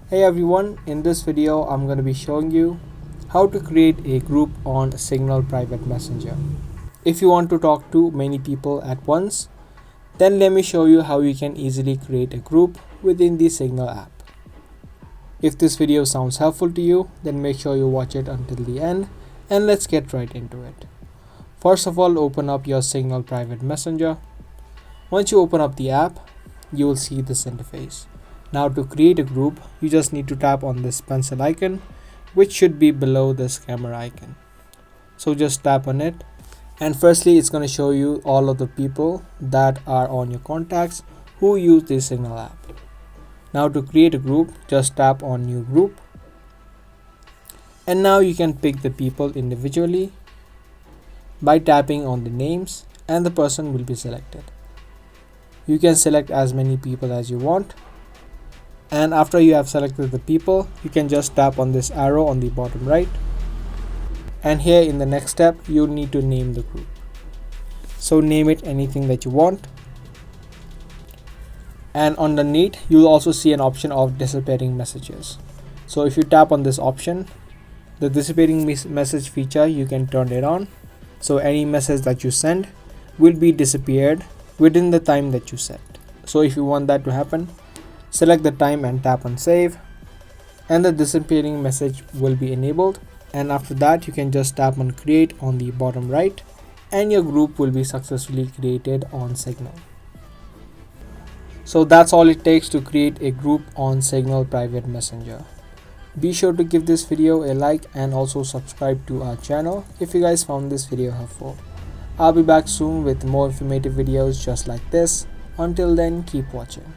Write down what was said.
Hey everyone, in this video I'm going to be showing you how to create a group on Signal Private Messenger. If you want to talk to many people at once, then let me show you how you can easily create a group within the Signal app. If this video sounds helpful to you, then make sure you watch it until the end and let's get right into it. First of all, open up your Signal Private Messenger. Once you open up the app, you will see this interface. Now to create a group, you just need to tap on this pencil icon, which should be below this camera icon. So just tap on it, and firstly it's going to show you all of the people that are on your contacts who use the Signal app. Now to create a group, just tap on new group, and now you can pick the people individually by tapping on the names, and the person will be selected. You can select as many people as you want, and after you have selected the people, you can just tap on this arrow on the bottom right, and here in the next step you need to name the group. So name it anything that you want, and underneath you'll also see an option of disappearing messages. So if you tap on this option, the disappearing message feature, you can turn it on, so any message that you send will be disappeared within the time that you set. So if you want that to happen, select the time and tap on save, and the disappearing message will be enabled, and after that you can just tap on create on the bottom right, and your group will be successfully created on Signal. So that's all it takes to create a group on Signal Private Messenger. Be sure to give this video a like and also subscribe to our channel if you guys found this video helpful. I'll be back soon with more informative videos just like this. Until then, keep watching.